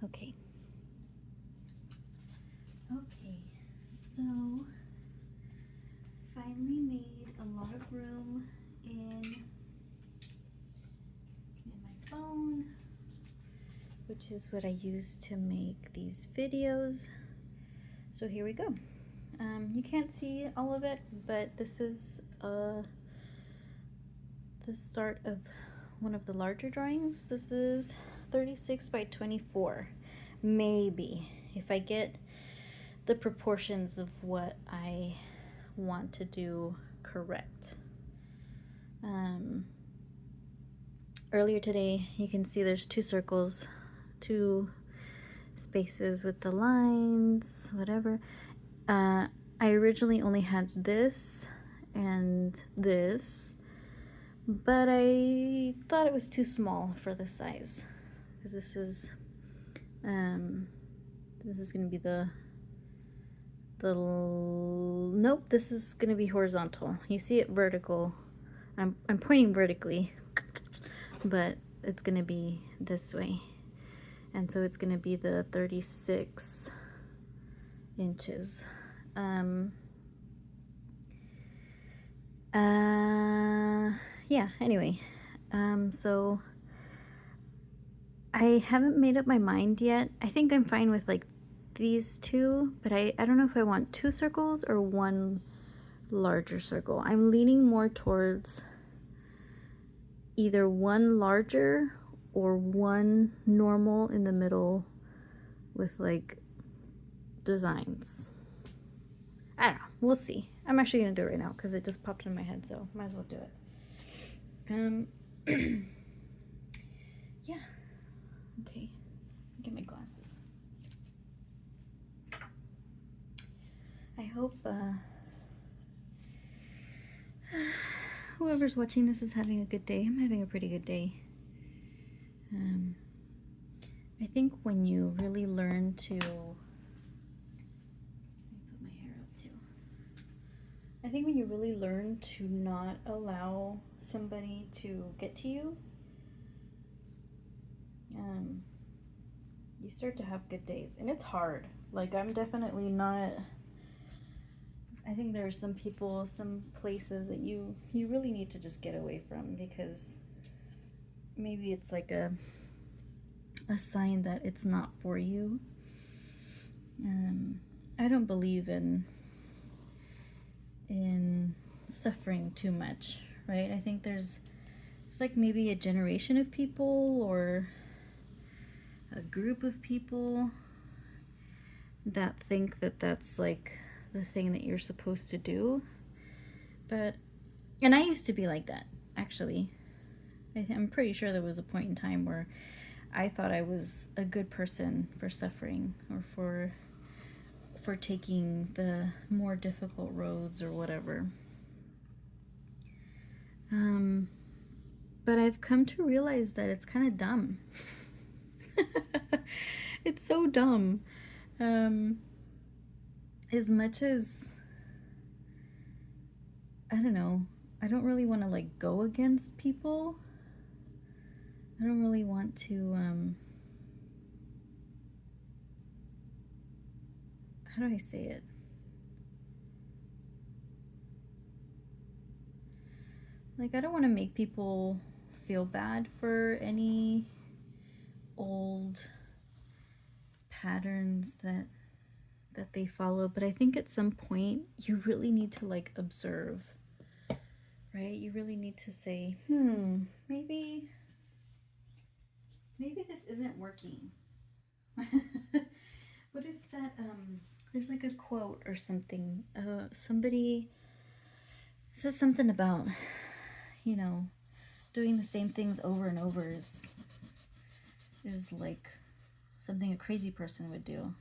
Okay. Okay, so finally made a lot of room in my phone, which is what I use to make these videos. So here we go. You can't see all of it, but this is the start of one of the larger drawings. This is 36 by 24, maybe, if I get the proportions of what I want to do correct. Earlier today, you can see there's two circles, two spaces with the lines, whatever. I originally only had this and this, but I thought it was too small for this size, because this is going to be nope, this is going to be horizontal. You see it vertical. I'm pointing vertically, but it's going to be this way. And so it's going to be the 36 inches. Yeah, anyway. So I haven't made up my mind yet. I think I'm fine with like these two, but I don't know if I want two circles or one larger circle. I'm leaning more towards either one larger or one normal in the middle with like designs. I don't know. We'll see. I'm actually gonna do it right now because it just popped in my head, so might as well do it. Yeah. Okay. Get my glasses. I hope whoever's watching this is having a good day. I'm having a pretty good day. I think when you really learn to, let me put my hair up too. I think when you really learn to not allow somebody to get to you, you start to have good days. And it's hard. Like, I'm definitely not, I think there are some people, some places that you really need to just get away from, because maybe it's like a sign that it's not for you. I don't believe in suffering too much, right? I think there's like maybe a generation of people or a group of people that think that that's like the thing that you're supposed to do. But, and I used to be like that, actually. I'm pretty sure there was a point in time where I thought I was a good person for suffering, or for taking the more difficult roads or whatever. But I've come to realize that it's kind of dumb. It's so dumb. As much as, I don't know, I don't really want to like go against people. I don't really want to, how do I say it? Like, I don't want to make people feel bad for any old patterns that they follow, but I think at some point you really need to like observe, right? You really need to say, maybe this isn't working. What is that? There's like a quote or something. Somebody says something about, you know, doing the same things over and over is like something a crazy person would do.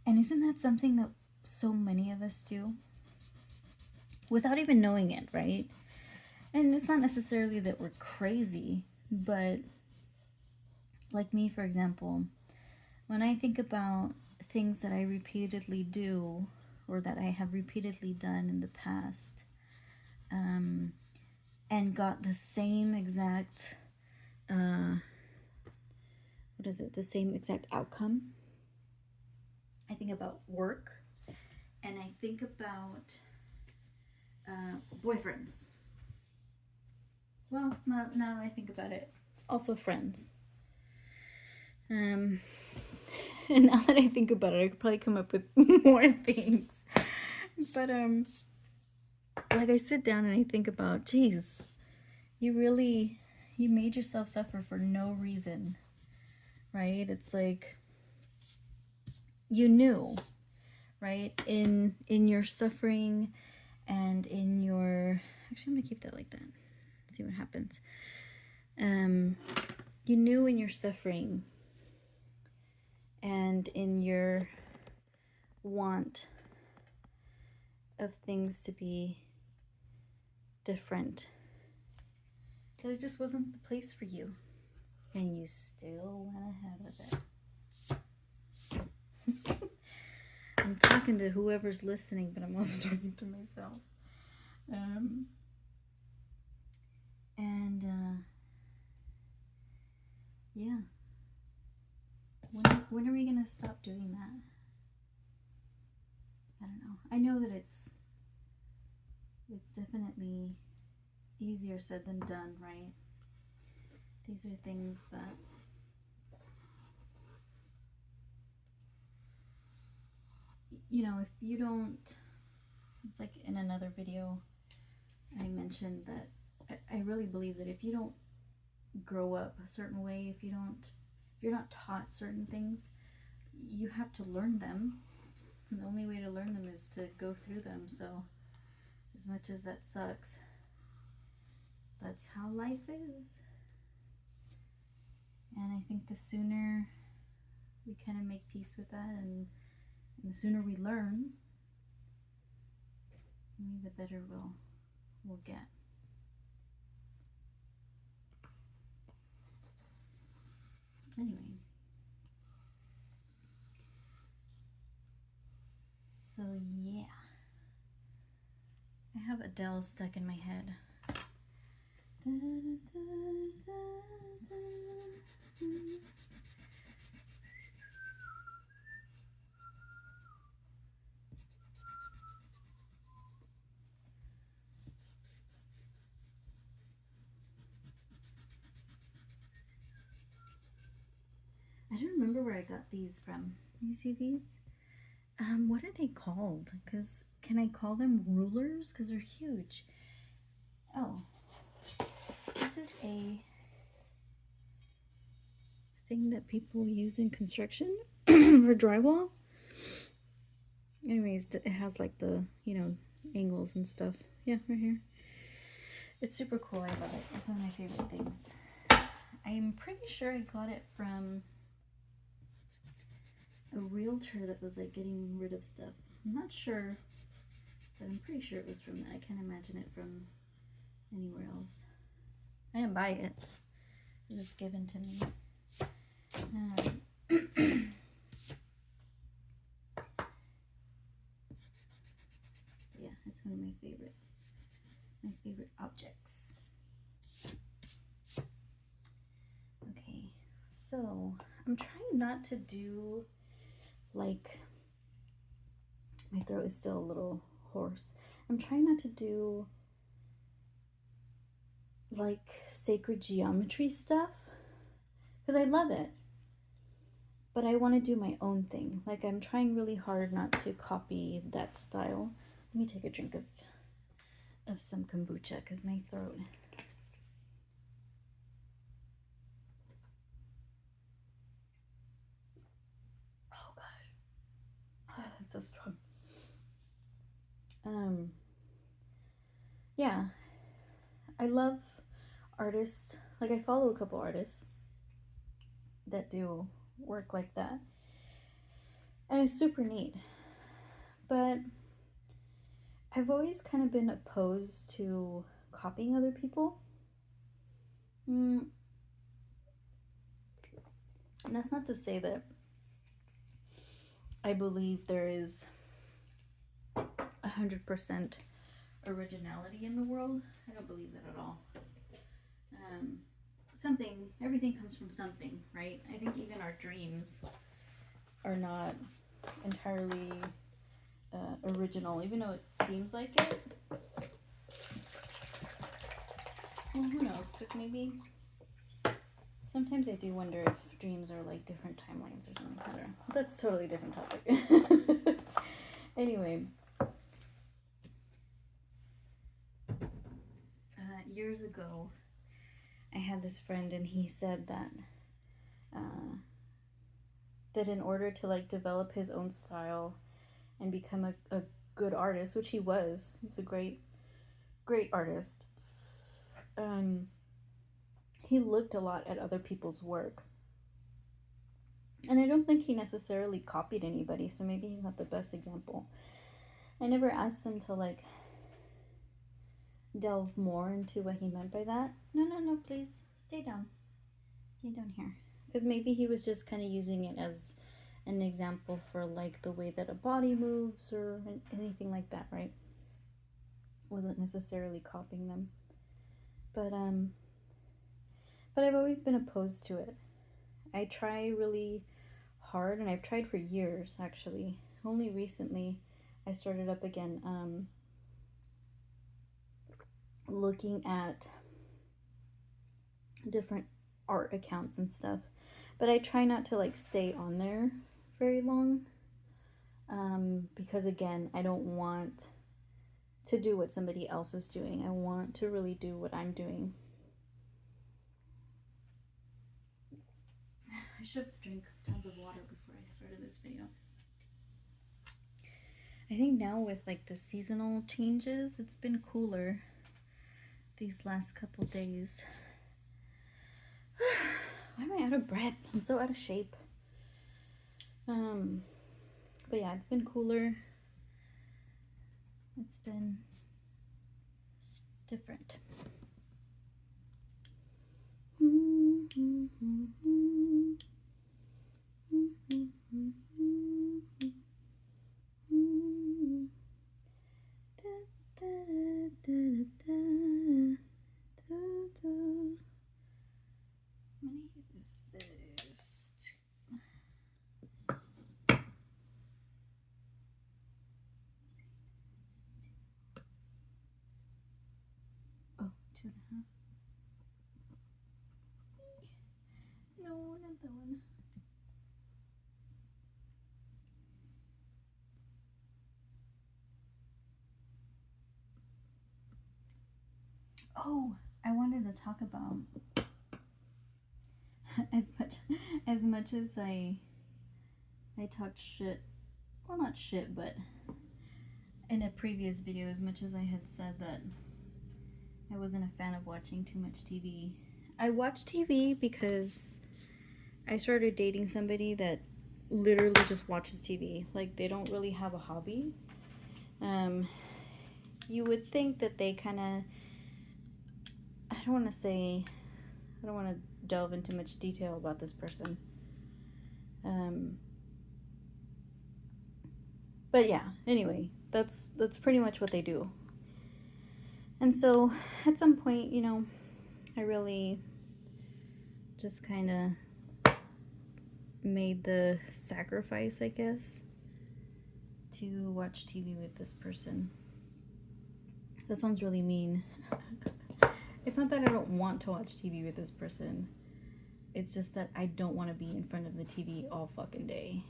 And isn't that something that so many of us do without even knowing it, right? And it's not necessarily that we're crazy, but like me, for example, when I think about things that I repeatedly do, or that I have repeatedly done in the past, and got the same exact, what what is it, the same exact outcome. I think about work, and I think about boyfriends. Well, not now that I think about it, also friends. And now that I think about it, I could probably come up with more things. But like I sit down and I think about, geez, you made yourself suffer for no reason, right? It's like you knew, right? In your suffering and in your, actually I'm gonna keep that like that. See what happens. You knew in your suffering and in your want of things to be different, that it just wasn't the place for you, and you still went ahead with it. I'm talking to whoever's listening, but I'm also talking to myself. Yeah. When are we gonna stop doing that? I don't know. I know that it's definitely easier said than done, right? These are things that if you don't, it's like in another video I mentioned that I really believe that if you don't grow up a certain way, if you're not taught certain things, you have to learn them. And the only way to learn them is to go through them. So as much as that sucks, that's how life is. And I think the sooner we kind of make peace with that, and the sooner we learn, maybe the better we'll get. Anyway, so yeah, I have Adele stuck in my head. I don't remember where I got these from. You see these? What are they called? Because can I call them rulers? Because they're huge. Oh, this is a thing that people use in construction for drywall. Anyways, it has like the, angles and stuff. Yeah, right here. It's super cool. I love it. It's one of my favorite things. I'm pretty sure I got it from a realtor that was like getting rid of stuff. I'm not sure, but I'm pretty sure it was from that. I can't imagine it from anywhere else. I didn't buy it. It was given to me. Yeah, it's one of my favorites. My favorite objects. Okay, so I'm trying not to do like, my throat is still a little hoarse. I'm trying not to do like sacred geometry stuff, because I love it, but I want to do my own thing. Like, I'm trying really hard not to copy that style. Let me take a drink of some kombucha, because my throat. Oh gosh, oh, that's so strong. Yeah, I love artists. Like, I follow a couple artists that do work like that, and it's super neat. But I've always kind of been opposed to copying other people. And that's not to say that I believe there is 100% originality in the world. I don't believe that at all. something, everything comes from something, right? I think even our dreams are not entirely original, even though it seems like it. Well, who knows? Because maybe sometimes I do wonder if dreams are like different timelines or something. I don't know. That's a totally different topic. Anyway, years ago, I had this friend, and he said that that in order to like develop his own style and become a good artist, which he was, he's a great artist. He looked a lot at other people's work. And I don't think he necessarily copied anybody, so maybe he's not the best example. I never asked him to like delve more into what he meant by that. No, please stay down. Stay down here. Because maybe he was just kind of using it as an example for like the way that a body moves or anything like that, right? Wasn't necessarily copying them. But I've always been opposed to it. I try really hard, and I've tried for years actually. Only recently I started up again looking at different art accounts and stuff. But I try not to like stay on there very long. Because again, I don't want to do what somebody else is doing. I want to really do what I'm doing. I should have drank tons of water before I started this video. I think now with like the seasonal changes, it's been cooler these last couple days. Why am I out of breath? I'm so out of shape. But yeah, it's been cooler. It's been different. No, not that one. Oh, I wanted to talk about as much as I talked shit. Well, not shit, but in a previous video, as much as I had said that I wasn't a fan of watching too much TV. I watch TV because I started dating somebody that literally just watches TV. Like, they don't really have a hobby. You would think that they kind of, I don't want to delve into much detail about this person. But yeah, anyway, that's pretty much what they do. And so at some point, you know, I really just kind of made the sacrifice, I guess, to watch TV with this person. That sounds really mean. It's not that I don't want to watch TV with this person. It's just that I don't want to be in front of the TV all fucking day,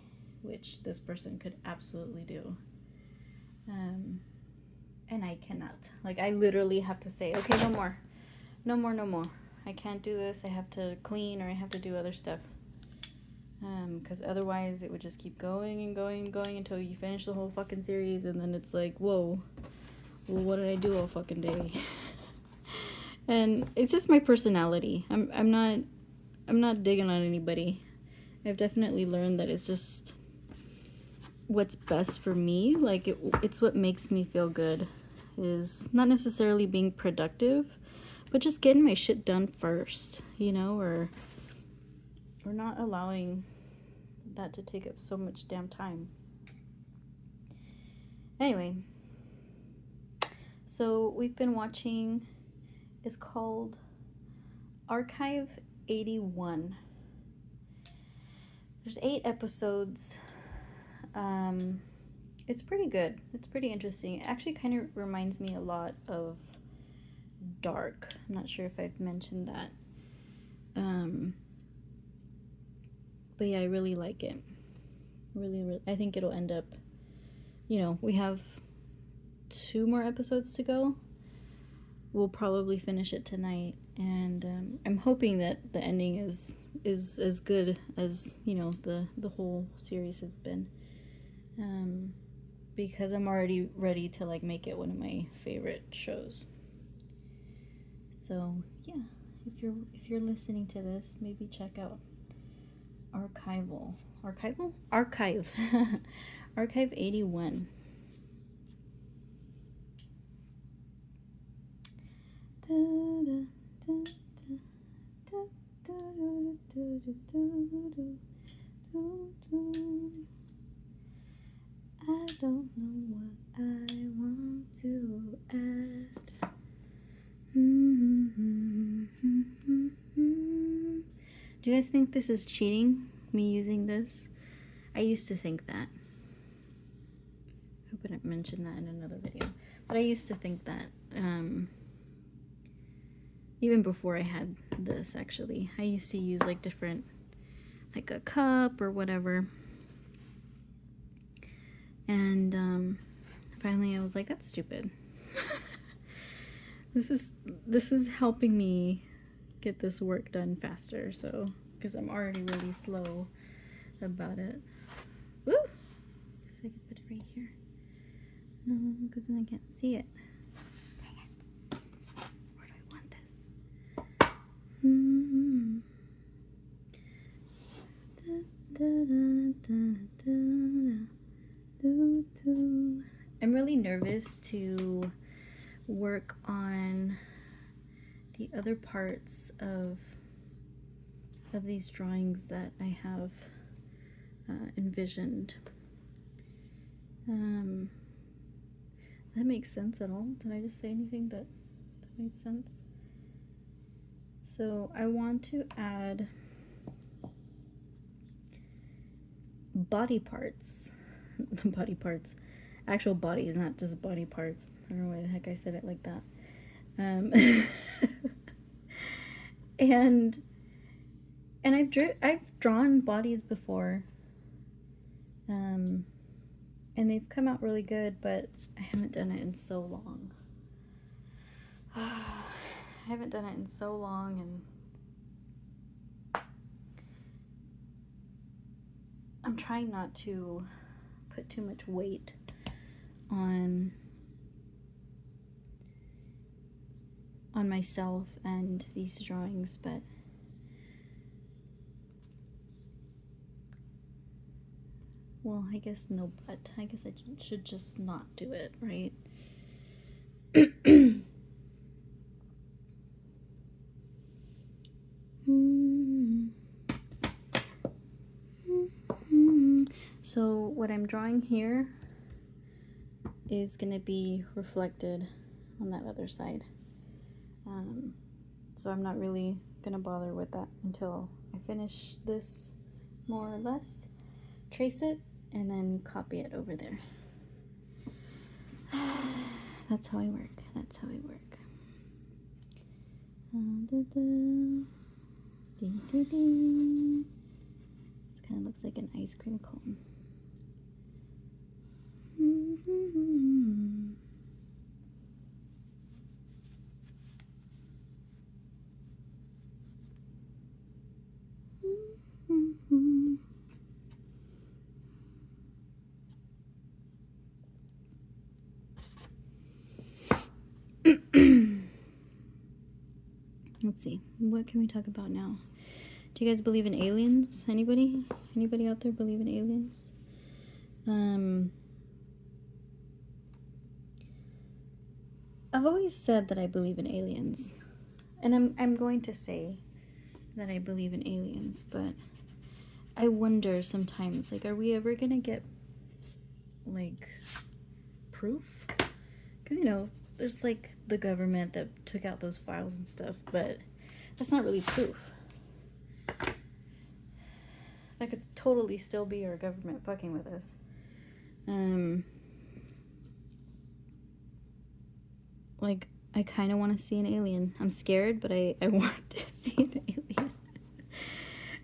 which this person could absolutely do. And I cannot. Like, I literally have to say, okay, no more. No more. I can't do this. I have to clean, or I have to do other stuff. Because otherwise it would just keep going and going and going until you finish the whole fucking series, and then it's like, whoa, well, what did I do all fucking day? And it's just my personality. I'm not digging on anybody. I've definitely learned that it's just what's best for me. Like, it's what makes me feel good, is not necessarily being productive, but just getting my shit done first, you know, or not allowing that to take up so much damn time. Anyway, so we've been watching, it's called Archive 81. There's 8 episodes. It's pretty good. It's pretty interesting. It actually kind of reminds me a lot of Dark. I'm not sure if I've mentioned that. But yeah, I really like it. Really, I think it'll end up, we have 2 more episodes to go. We'll probably finish it tonight, and I'm hoping that the ending is as good as the whole series has been, because I'm already ready to like make it one of my favorite shows. So yeah, if you're listening to this, maybe check out Archive Archive 81. I don't know what I want to add. Do you guys think this is cheating, me using this? I used to think that. I hope I didn't mention that in another video. But I used to think that, even before I had this, actually. I used to use like different, like a cup or whatever. And finally I was like, that's stupid. This is helping me get this work done faster, so, because I'm already really slow about it. Woo! Guess I could put it right here. No, because then I can't see it. Dang it. Where do I want this? I'm really nervous to work on the other parts of these drawings that I have envisioned. That makes sense at all? Did I just say anything that made sense? So I want to add body parts. Body parts. Actual bodies, not just body parts. I don't know why the heck I said it like that. And I've drawn bodies before, and they've come out really good, but I haven't done it in so long. I haven't done it in so long, and I'm trying not to put too much weight on myself and these drawings, but well, I guess no, but I guess I should just not do it, right? So what I'm drawing here is gonna be reflected on that other side. So I'm not really gonna bother with that until I finish this, more or less, trace it, and then copy it over there. That's how I work. That's how I work. It kind of looks like an ice cream cone. Let's see, what can we talk about now? Do you guys believe in aliens? Anybody out there believe in aliens? I've always said that I believe in aliens, and I'm going to say that I believe in aliens, but I wonder sometimes, like, are we ever gonna get like proof? Because there's like the government that took out those files and stuff, but that's not really proof. That could totally still be our government fucking with us. Like, I kind of want to see an alien. I'm scared, but I want to see an alien.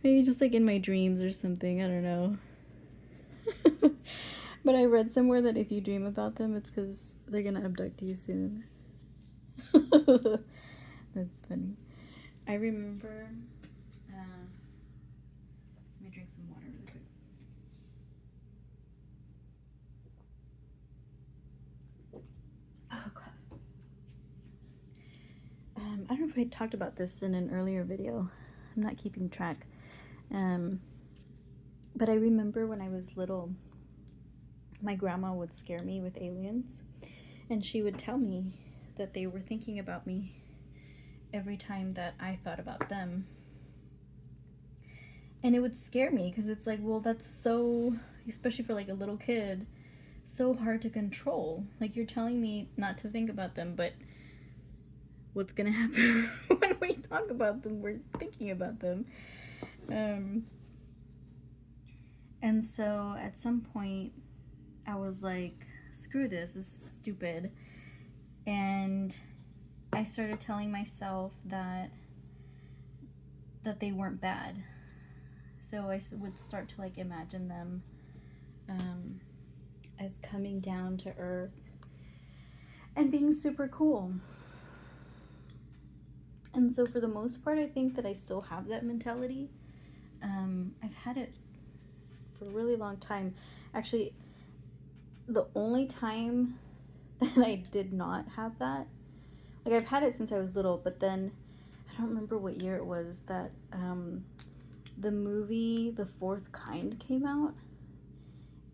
Maybe just like in my dreams or something. I don't know. But I read somewhere that if you dream about them, it's because they're gonna abduct you soon. That's funny. I remember. Let me drink some water really quick. Oh god. I don't know if I talked about this in an earlier video. I'm not keeping track. But I remember when I was little, my grandma would scare me with aliens, and she would tell me that they were thinking about me every time that I thought about them. And it would scare me because it's like, well, that's so, especially for like a little kid, so hard to control. Like, you're telling me not to think about them, but what's gonna happen when we talk about them? We're thinking about them. And so at some point, I was like, screw this is stupid. And I started telling myself that they weren't bad. So I would start to like imagine them as coming down to earth and being super cool. And so for the most part, I think that I still have that mentality. I've had it for a really long time. Actually, the only time that I did not have that, like, I've had it since I was little, but then I don't remember what year it was that the movie The Fourth Kind came out,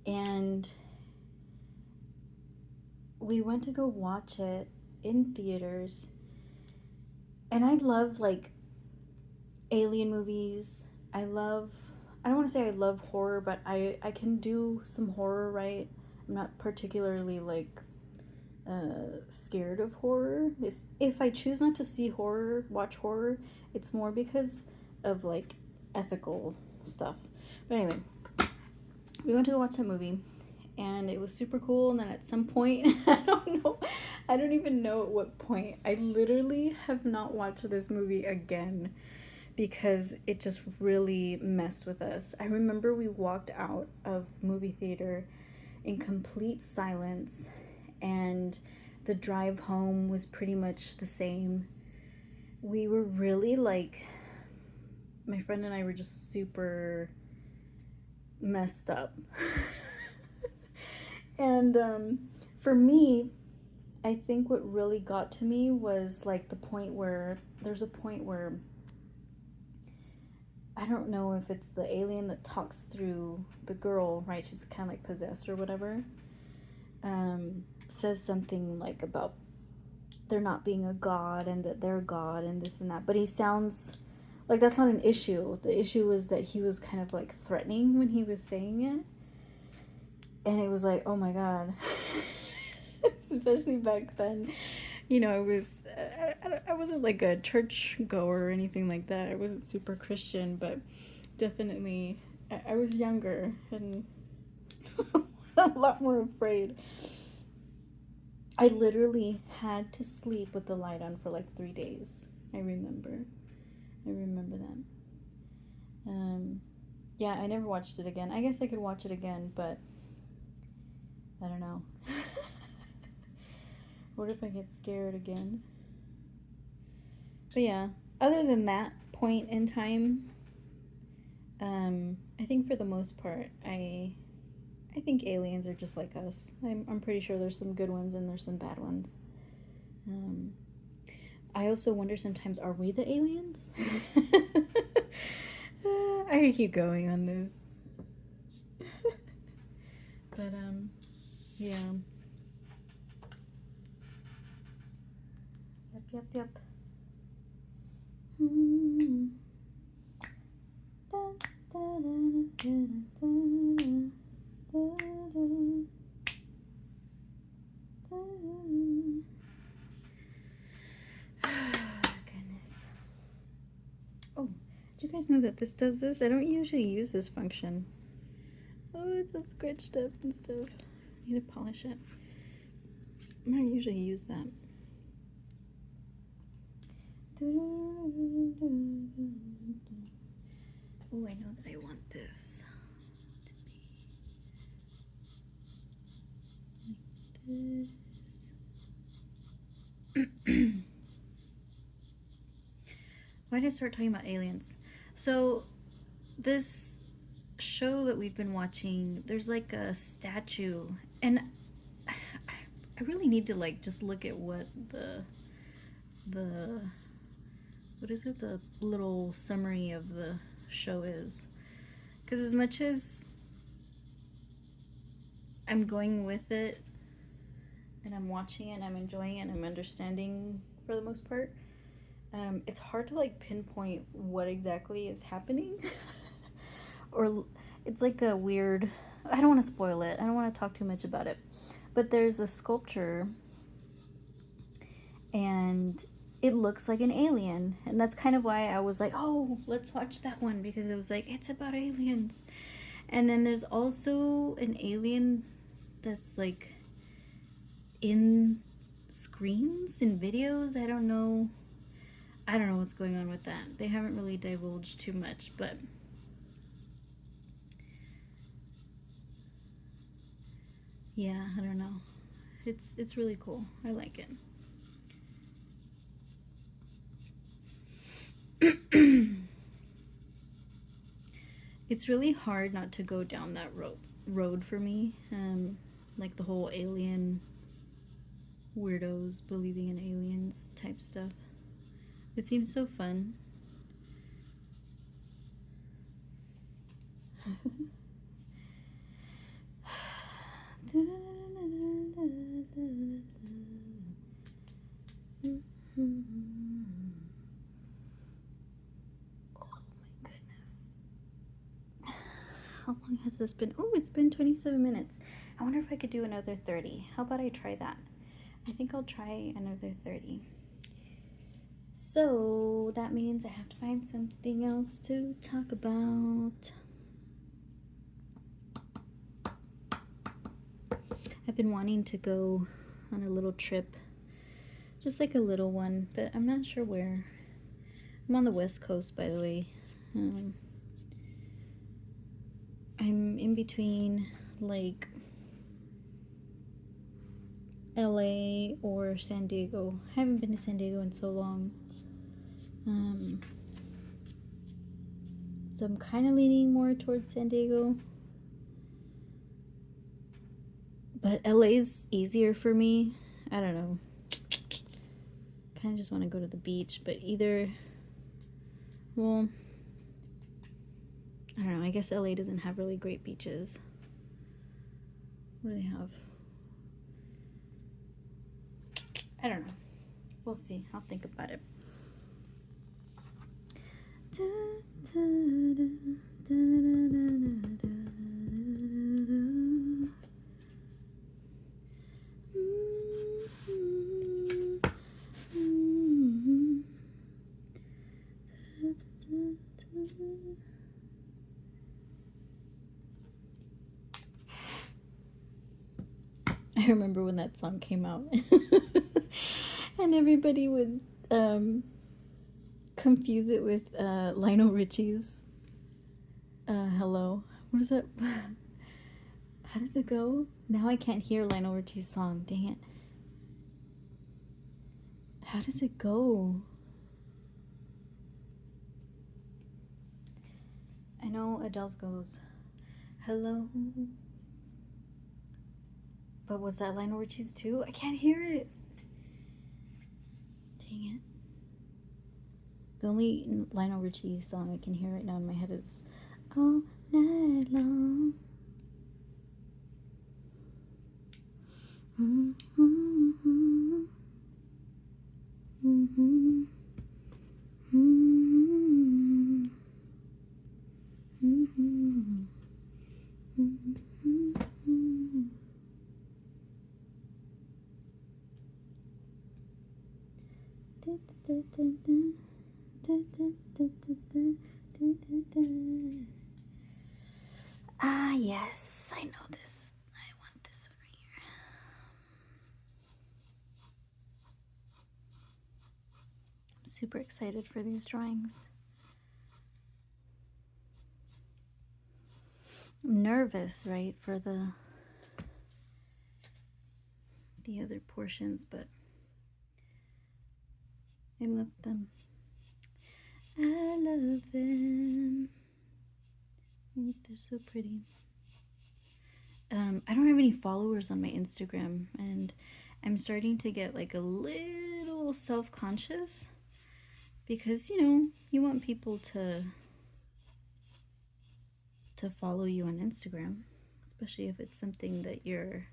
and we went to go watch it in theaters. And I love like alien movies. I don't want to say I love horror, but I can do some horror, right? I'm not particularly like scared of horror. If I choose not to watch horror, it's more because of like ethical stuff. But anyway, we went to go watch that movie, and it was super cool. And then at some point, I don't even know at what point, I literally have not watched this movie again because it just really messed with us. I remember we walked out of movie theater in complete silence, and the drive home was pretty much the same. We were really like, my friend and I were just super messed up. And for me, I think what really got to me was like there's a point where I don't know if it's the alien that talks through the girl, right? She's kind of like possessed or whatever. Says something like about there not being a god and that they're God and this and that. But he sounds like that's not an issue. The issue was that he was kind of like threatening when he was saying it. And it was like, oh my god. Especially back then. You know, I wasn't like a church goer or anything like that. I wasn't super Christian, but definitely I was younger and a lot more afraid. I literally had to sleep with the light on for like 3 days. I remember that. Yeah, I never watched it again. I guess I could watch it again, but I don't know. What if I get scared again? But yeah, other than that point in time, I think for the most part, I think aliens are just like us. I'm pretty sure there's some good ones and there's some bad ones. I also wonder sometimes, are we the aliens? I could keep going on this. But, yeah. Yep. Goodness. Oh, did you guys guys know that this does this? I don't usually use this function. Oh, it's all scratched up and stuff. I need to polish it. I don't usually use that. Oh, I know that I want this to be like this. Why did I start talking about aliens? So, this show that we've been watching, there's like a statue, and I really need to like just look at what the what is it, the little summary of the show is, because as much as I'm going with it and I'm watching it and I'm enjoying it and I'm understanding for the most part, it's hard to like pinpoint what exactly is happening. Or it's like a weird, I don't want to spoil it, I don't want to talk too much about it, but there's a sculpture and it looks like an alien, and that's kind of why I was like, oh, let's watch that one, because it was like, it's about aliens. And then there's also an alien that's like in screens and videos. I don't know what's going on with that. They haven't really divulged too much, but yeah, I don't know. It's really cool. I like it. It's really hard not to go down that road for me. Like the whole alien weirdos believing in aliens type stuff. It seems so fun. How long has this been? Oh, it's been 27 minutes. I wonder if I could do another 30. How about I try that? I think I'll try another 30. So that means I have to find something else to talk about. I've been wanting to go on a little trip, just like a little one, but I'm not sure where. I'm on the West Coast, by the way. I'm in between like LA or San Diego. I haven't been to San Diego in so long. So I'm kind of leaning more towards San Diego. But LA's easier for me. I don't know. Kind of just want to go to the beach, but either, well, I don't know. I guess LA doesn't have really great beaches. What do they have? I don't know. We'll see. I'll think about it. I remember when that song came out and everybody would confuse it with Lionel Richie's Hello. What is that? How does it go? Now I can't hear Lionel Richie's song. Dang it. How does it go? I know Adele's goes, hello. But was that Lionel Richie's too? I can't hear it. Dang it. The only Lionel Richie song I can hear right now in my head is All Night Long. yes, I know this. I want this one right here. I'm super excited for these drawings. I'm nervous, right, for the other portions, but I love them. I love them. They're so pretty. I don't have any followers on my Instagram, and I'm starting to get like a little self-conscious because, you know, you want people to follow you on Instagram, especially if it's something that you're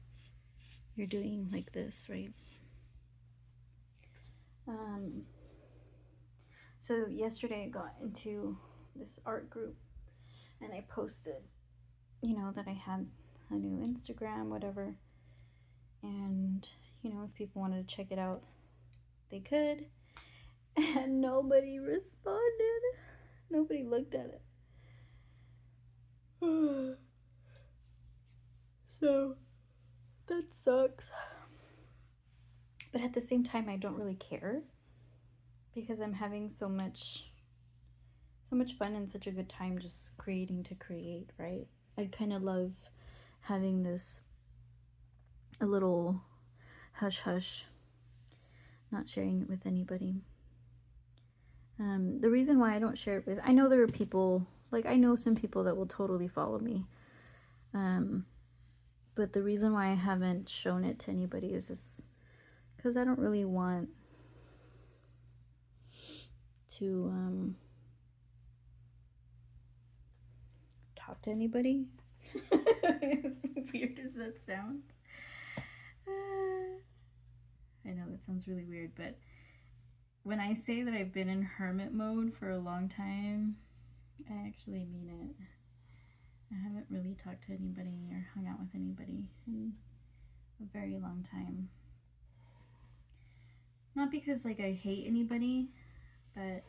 doing like this, right? So yesterday I got into this art group and I posted, you know, that I had a new Instagram, whatever, and, you know, if people wanted to check it out, they could, and nobody responded. Nobody looked at it. So that sucks. But at the same time, I don't really care because I'm having so much fun and such a good time just creating to create, right? I kind of love having this a little hush hush, not sharing it with anybody. The reason why I don't share it with, I know there are people, like I know some people that will totally follow me. But the reason why I haven't shown it to anybody is just because I don't really want to talk to anybody. As weird as that sounds. I know that sounds really weird, but when I say that I've been in hermit mode for a long time, I actually mean it. I haven't really talked to anybody or hung out with anybody in a very long time. Not because like I hate anybody, but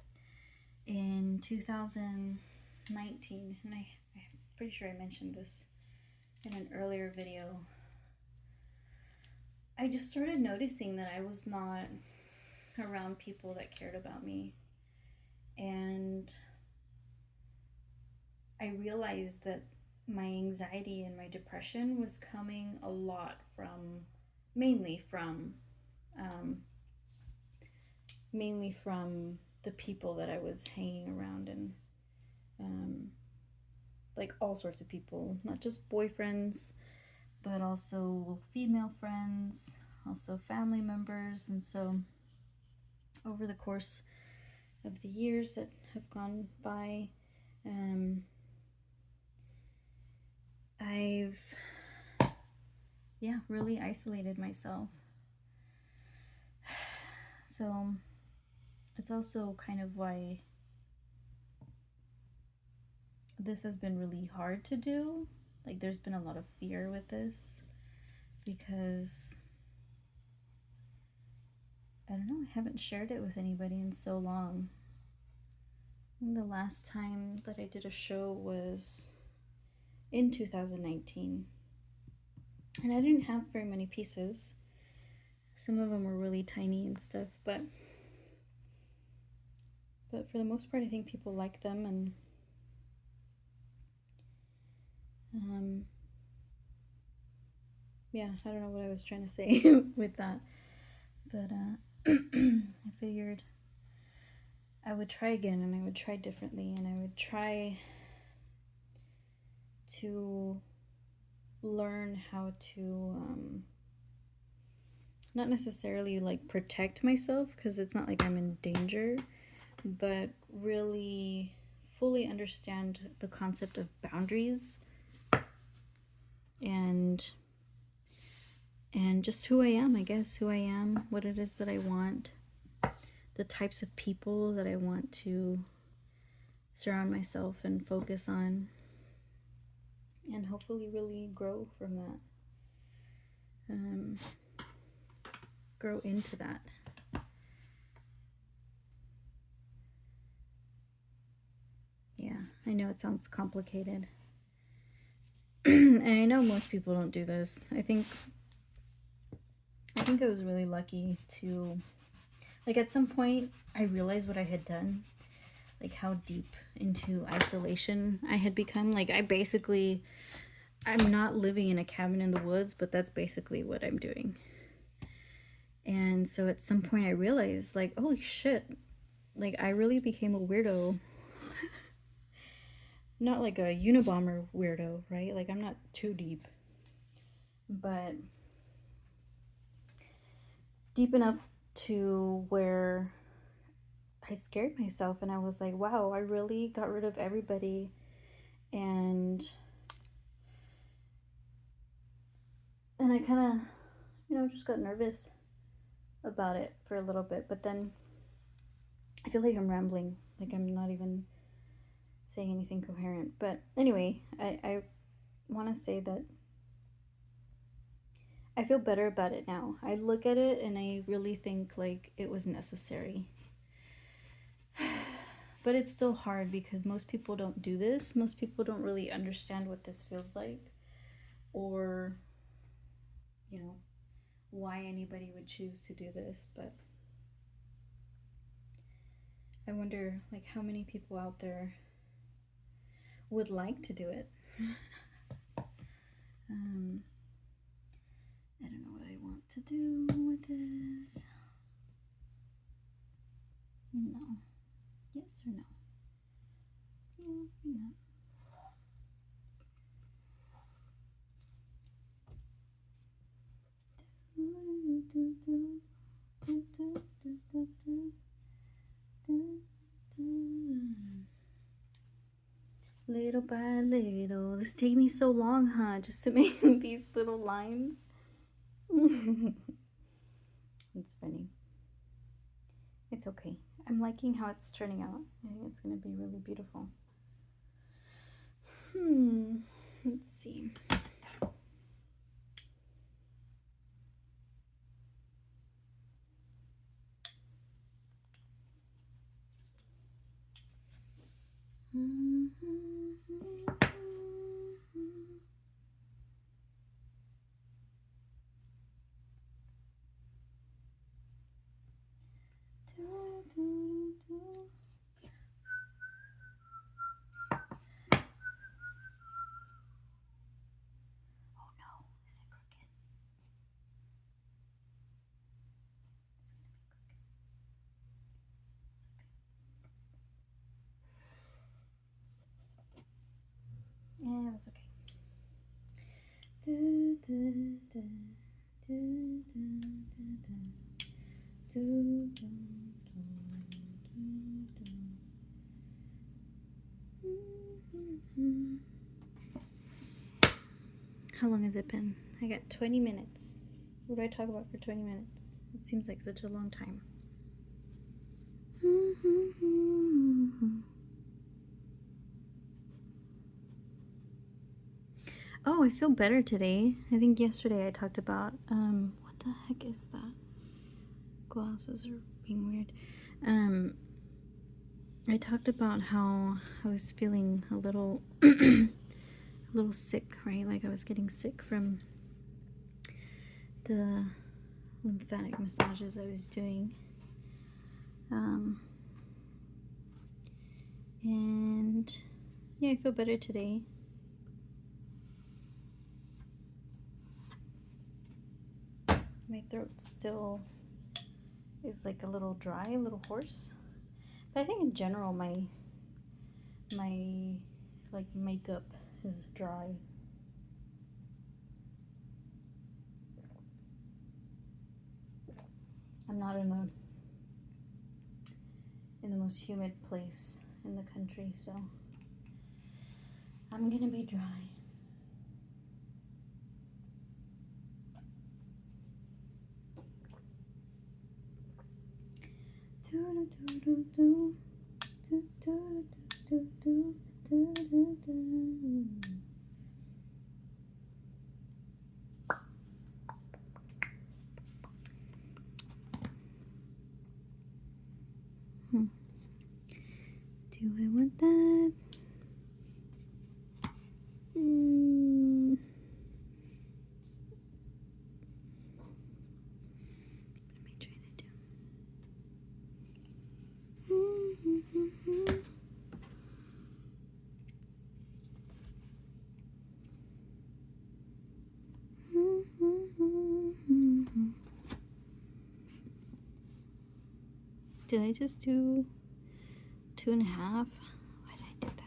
in 2019, and I'm pretty sure I mentioned this in an earlier video, I just started noticing that I was not around people that cared about me. And I realized that my anxiety and my depression was coming a lot from, mainly from the people that I was hanging around, and like all sorts of people, not just boyfriends, but also female friends, also family members. And so over the course of the years that have gone by, I've really isolated myself. So it's also kind of why this has been really hard to do. Like there's been a lot of fear with this because I don't know, I haven't shared it with anybody in so long. I think the last time that I did a show was in 2019, and I didn't have very many pieces. Some of them were really tiny and stuff, but for the most part I think people like them. And yeah, I don't know what I was trying to say with that, but I figured I would try again, and I would try differently, and I would try to learn how to not necessarily like protect myself, because it's not like I'm in danger, but really fully understand the concept of boundaries and just who I am, I guess, who I am, what it is that I want, the types of people that I want to surround myself and focus on, and hopefully really grow from that. Grow into that. Yeah, I know it sounds complicated. I know most people don't do this. I think I was really lucky to, like, at some point I realized what I had done, like how deep into isolation I had become. Like, I'm not living in a cabin in the woods, but that's basically what I'm doing. And so at some point I realized, like, holy shit, like, I really became a weirdo. Not like a Unabomber weirdo, right? Like, I'm not too deep, but deep enough to where I scared myself, and I was like, wow, I really got rid of everybody. And I kind of, just got nervous about it for a little bit. But then I feel like I'm rambling, like I'm not even saying anything coherent. But anyway, I want to say that I feel better about it now. I look at it and I really think like it was necessary. But it's still hard because most people don't do this. Most people don't really understand what this feels like, or, why anybody would choose to do this. But I wonder, like, how many people out there would like to do it. I don't know what I want to do with this. No. Yes or no? Yeah, no. Little by little. This take me so long, huh? Just to make these little lines. It's funny. It's okay. I'm liking how it's turning out. I think it's going to be really beautiful. Let's see. Yeah, that's okay. How long has it been? I got 20 minutes. What do I talk about for 20 minutes? It seems like such a long time. Oh, I feel better today. I think yesterday I talked about, what the heck is that? Glasses are being weird. I talked about how I was feeling a little, a little sick, right? Like I was getting sick from the lymphatic massages I was doing. And yeah, I feel better today. My throat still is like a little dry, a little hoarse. But I think in general my like makeup is dry. I'm not in the most humid place in the country, so I'm gonna be dry. Do I want that? Did I just do 2.5? Why did I do that?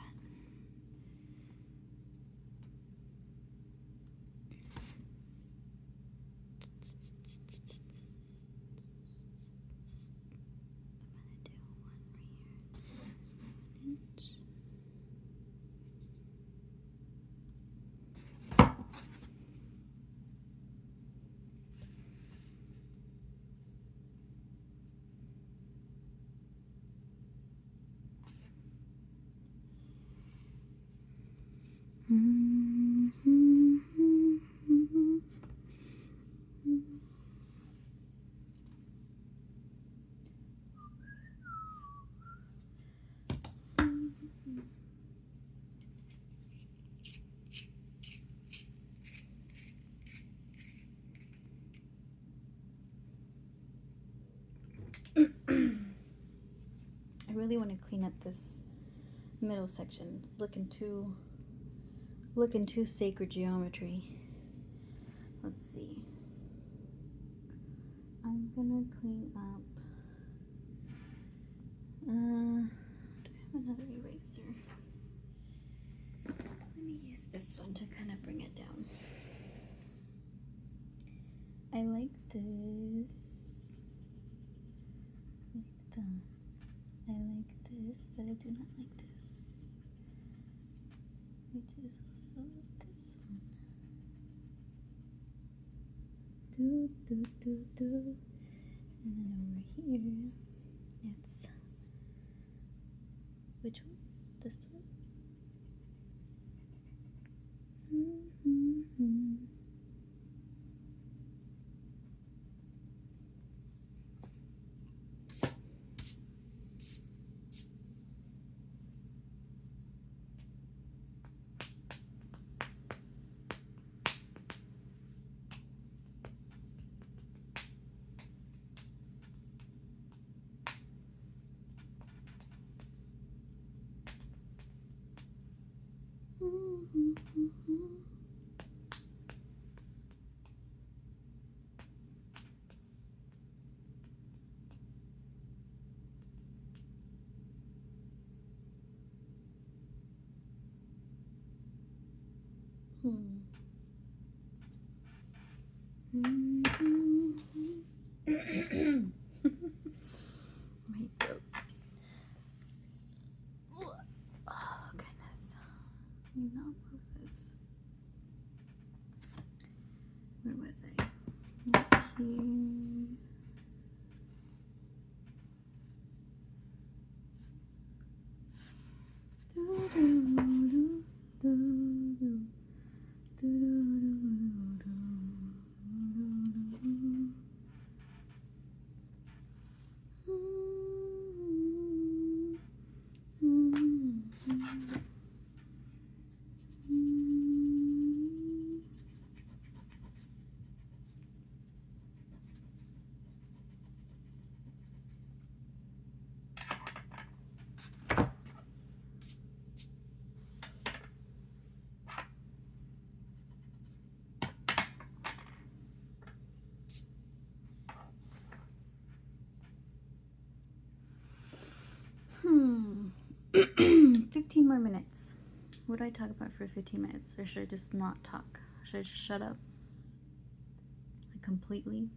I really want to clean up this middle section. Looking too sacred geometry. Let's see. I'm gonna clean up. Do I have another eraser? Let me use this one to kind of bring it down. I like this. I like this, but I do not like this. Which is also this one. And then over here, it's which one? This one. My throat. Oh goodness. Can you not move this? Where was I? Right here. Hmm. 15 more minutes. What do I talk about for 15 minutes? Or should I just not talk? Should I just shut up? Completely?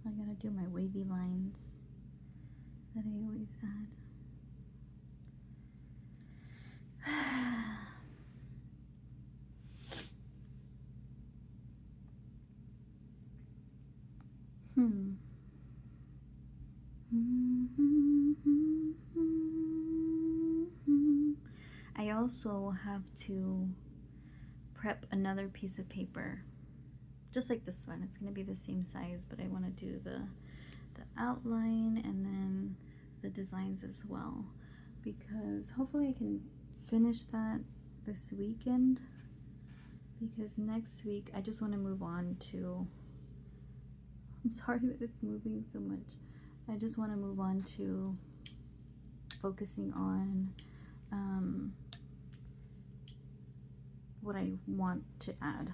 I gotta do my wavy lines that I always add. I also have to prep another piece of paper, just like this one. It's going to be the same size, but I want to do the outline and then the designs as well, because hopefully I can finish that this weekend, because next week I just want to move on to, I'm sorry that it's moving so much. I just want to move on to focusing on what I want to add.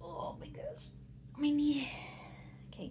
Oh my gosh, my knee. Okay.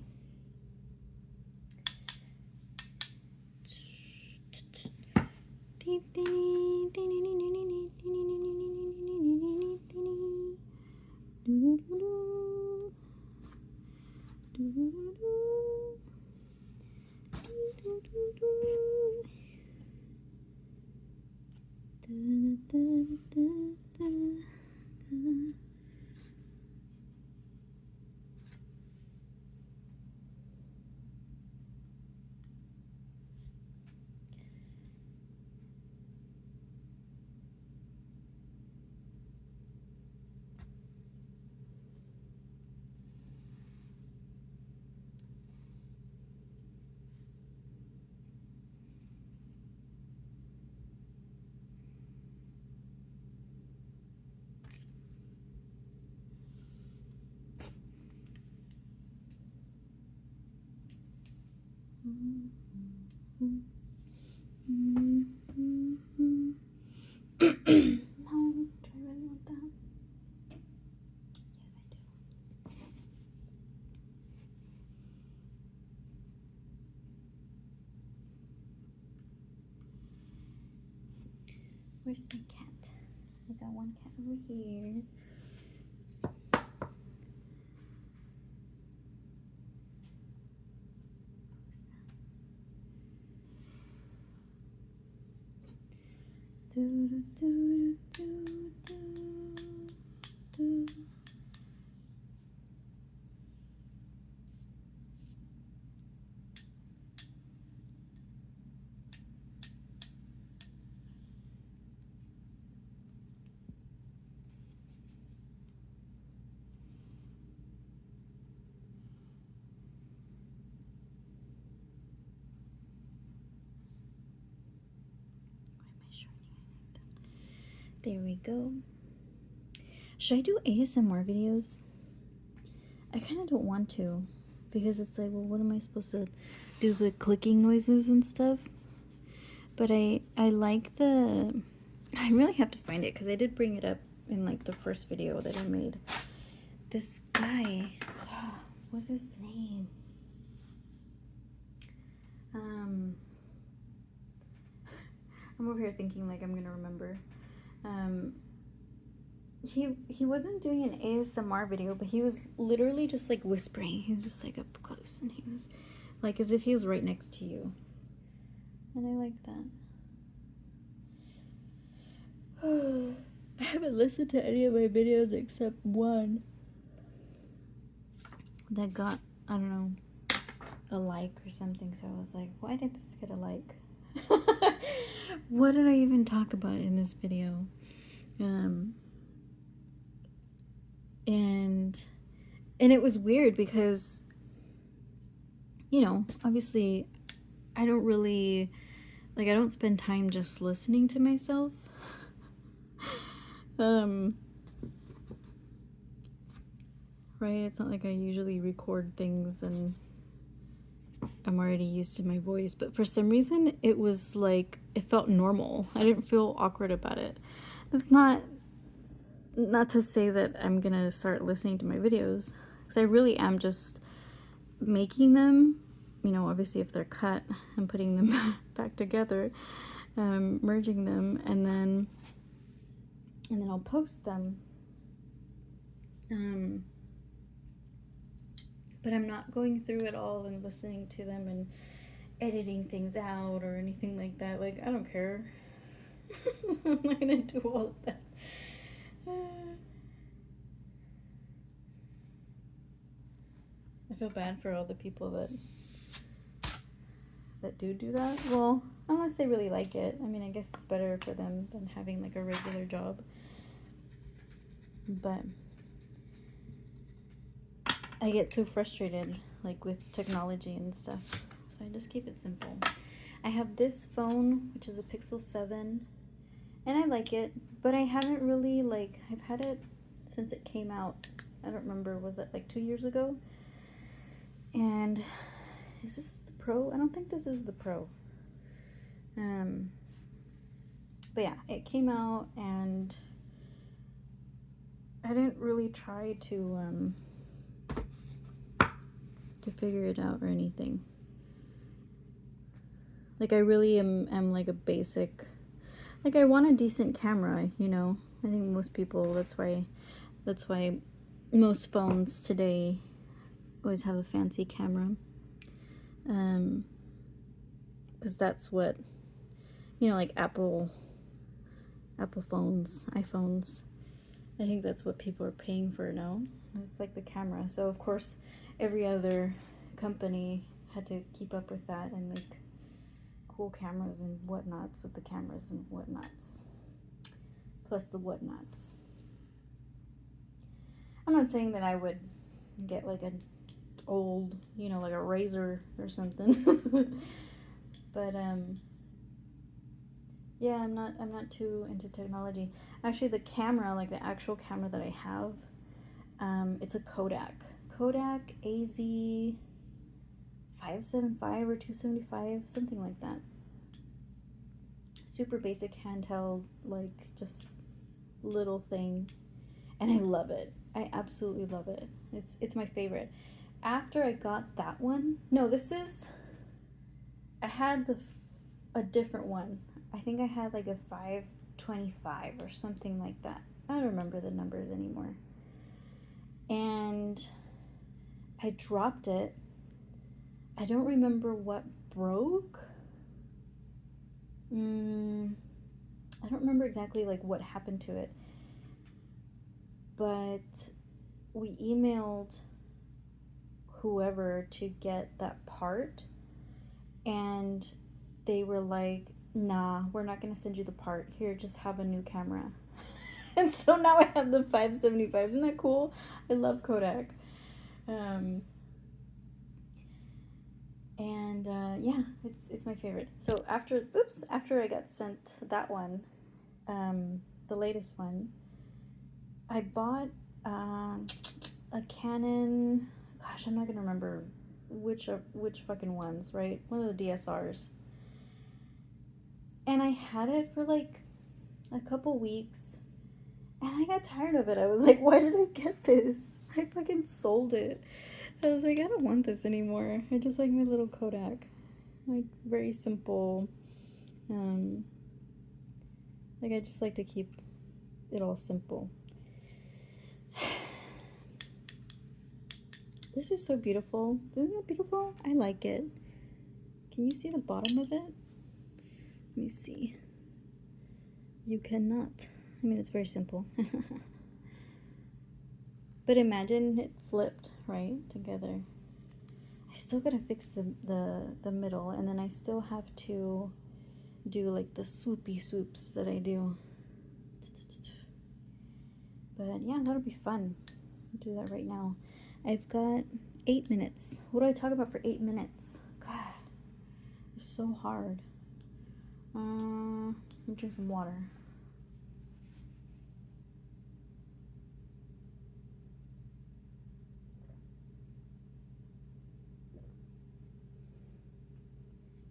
No, do I really want that? Yes, I do. Where's my cat? I got one cat over here. Do, do, do, do, do. There we go. Should I do ASMR videos? I kind of don't want to, because it's like, well, what am I supposed to do, the clicking noises and stuff? But I like the, I really have to find it because I did bring it up in like the first video that I made. This guy, what's his name? I'm over here thinking like I'm gonna remember. He wasn't doing an ASMR video, but he was literally just like whispering. He was just like up close, and he was like as if he was right next to you. And I like that. I haven't listened to any of my videos except one that got, I don't know, a like or something. So I was like, why did this get a like? What did I even talk about in this video? And it was weird because, you know, obviously I don't really, like, I don't spend time just listening to myself. Right? It's not like I usually record things and I'm already used to my voice, but for some reason it was like, it felt normal. I didn't feel awkward about it. It's not to say that I'm gonna start listening to my videos, because I really am just making them, you know, obviously if they're cut, I'm putting them back together, merging them, and then I'll post them. But I'm not going through it all and listening to them and editing things out or anything like that. Like, I don't care. I'm not gonna do all of that. I feel bad for all the people that do that. Well, unless they really like it. I mean, I guess it's better for them than having like a regular job. But I get so frustrated like with technology and stuff. So I just keep it simple. I have this phone, which is a Pixel 7, and I like it, but I haven't really, like, I've had it since it came out. I don't remember, was it like 2 years ago? And is this the Pro? I don't think this is the Pro. But yeah, it came out, and I didn't really try to figure it out or anything. Like, I really am like a basic, like, I want a decent camera, you know. I think most people, that's why most phones today always have a fancy camera. Because that's what, you know, like Apple phones, iPhones, I think that's what people are paying for now. It's like the camera. So of course every other company had to keep up with that and make cool cameras and whatnots with the cameras and whatnots, plus the whatnots. I'm not saying that I would get like an old, you know, like a Razor or something. But yeah, I'm not too into technology. Actually, the camera, like the actual camera that I have, it's a Kodak AZ 575 or 275, something like that. Super basic handheld, like just little thing, and I love it. I absolutely love it. It's my favorite. After I got that one, no, I had a different one. I think I had like a 525 or something like that. I don't remember the numbers anymore. And I dropped it. I don't remember what broke. I don't remember exactly like what happened to it. But we emailed whoever to get that part, and they were like, nah, we're not going to send you the part. Here, just have a new camera. And so now I have the 575. Isn't that cool? I love Kodak. Yeah, it's my favorite. So after I got sent that one, the latest one, I bought a Canon. Gosh, I'm not gonna remember which fucking ones, right? One of the DSRs. And I had it for like a couple weeks, and I got tired of it. I was like, why did I get this? I fucking sold it. I was like, I don't want this anymore. I just like my little Kodak. Like, very simple. Like, I just like to keep it all simple. This is so beautiful. Isn't that beautiful? I like it. Can you see the bottom of it? Let me see. You cannot. I mean, it's very simple. But imagine it flipped, right? Together. I still gotta fix the middle, and then I still have to do like the swoopy swoops that I do. But yeah, that'll be fun. I'll do that right now. I've got 8 minutes. What do I talk about for 8 minutes? God, it's so hard. Let me drink some water.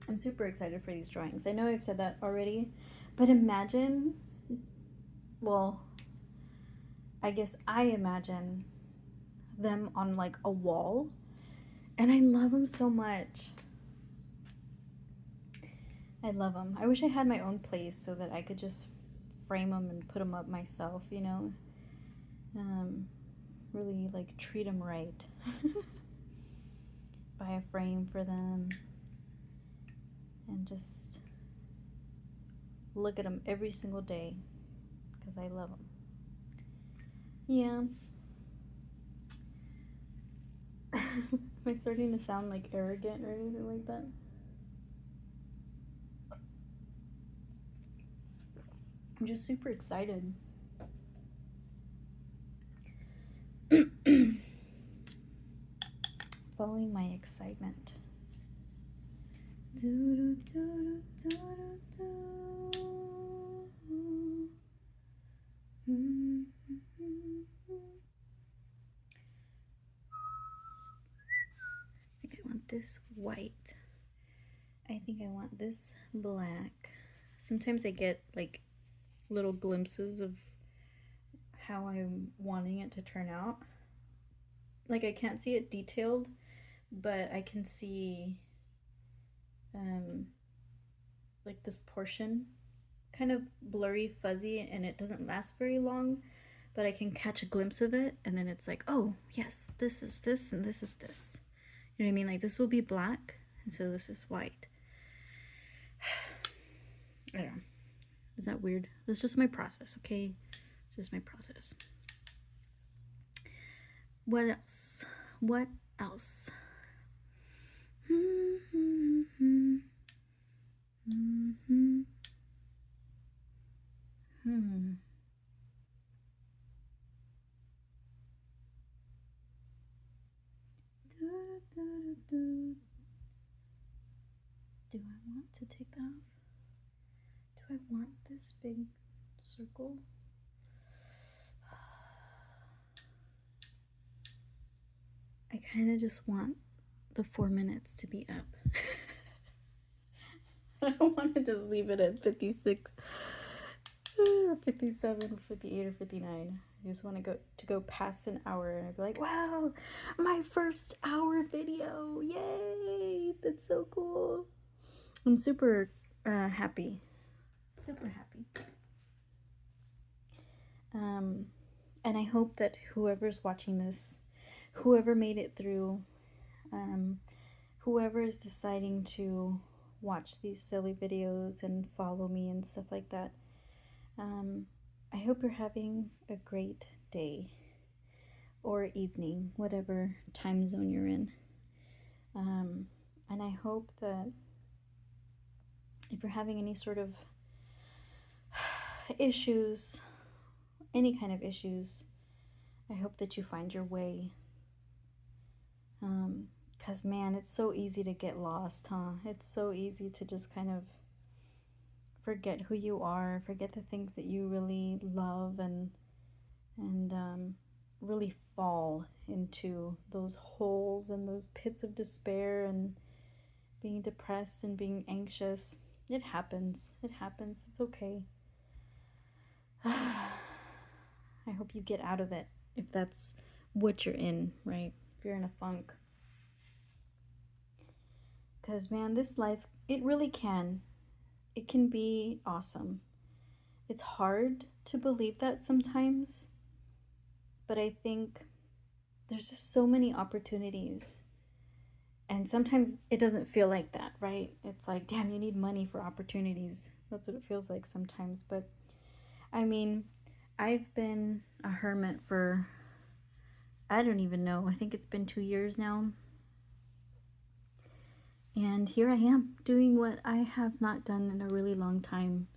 I'm super excited for these drawings. I know I've said that already, but imagine, well, I guess I imagine them on like a wall, and I love them so much. I love them. I wish I had my own place so that I could just frame them and put them up myself, you know. Really like treat them right. Buy a frame for them and just look at them every single day because I love them. Yeah. Am I starting to sound like arrogant or anything like that? I'm just super excited. Following my excitement. Do, do, do, do, do, do. I think I want this white. I think I want this black. Sometimes I get like little glimpses of how I'm wanting it to turn out. Like I can't see it detailed, but I can see like this portion kind of blurry, fuzzy, and it doesn't last very long, but I can catch a glimpse of it, and then it's like, oh, yes, this is this, and this is this. You know what I mean? Like, this will be black, and so this is white. I don't know. Is that weird? That's just my process, okay? Just my process. What else? What else? Do I want to take that off? Do I want this big circle? I kind of just want the 4 minutes to be up. I don't want to just leave it at 56 or 57 or 58 or 59. I just want to go past an hour and I'd be like, wow, my first hour video. Yay! That's so cool. I'm super happy. Super happy. And I hope that whoever's watching this, whoever made it through, whoever is deciding to watch these silly videos and follow me and stuff like that, I hope you're having a great day or evening, whatever time zone you're in. And I hope that if you're having any sort of issues, any kind of issues, I hope that you find your way. Because man, it's so easy to get lost, huh? It's so easy to just kind of forget who you are, forget the things that you really love, and really fall into those holes and those pits of despair and being depressed and being anxious. It happens. It happens. It's okay. I hope you get out of it if that's what you're in, right? If you're in a funk. Because, man, this life, it really can. It can be awesome. It's hard to believe that sometimes, but I think there's just so many opportunities. And sometimes it doesn't feel like that, right? It's like, damn, you need money for opportunities. That's what it feels like sometimes. But, I mean, I've been a hermit for, I don't even know, I think it's been 2 years now. And here I am doing what I have not done in a really long time.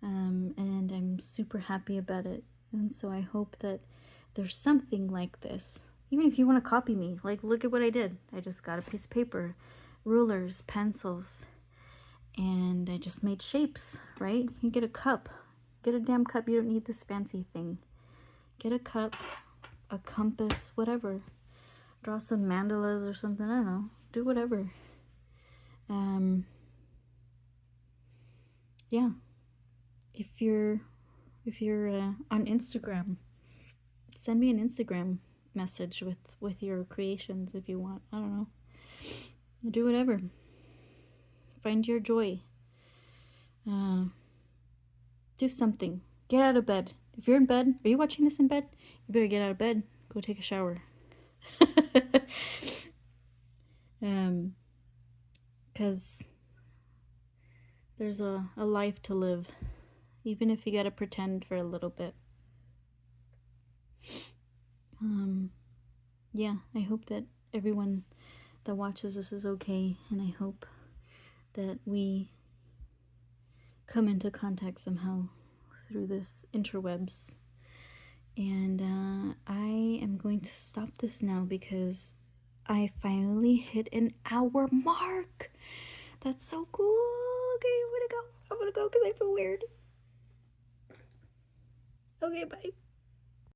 And I'm super happy about it. And so I hope that there's something like this. Even if you want to copy me, like, look at what I did. I just got a piece of paper, rulers, pencils, and I just made shapes, right? You get a cup. Get a damn cup. You don't need this fancy thing. Get a cup, a compass, whatever. Draw some mandalas or something. I don't know. Do whatever. Yeah. If you're on Instagram, send me an Instagram message with your creations if you want. I don't know. Do whatever. Find your joy. Do something. Get out of bed. If you're in bed, are you watching this in bed? You better get out of bed. Go take a shower. Because there's a life to live, even if you gotta pretend for a little bit. Yeah, I hope that everyone that watches this is okay, and I hope that we come into contact somehow through this interwebs. And I am going to stop this now because I finally hit an hour mark. That's so cool. Okay, I'm gonna go because I feel weird. Okay, bye.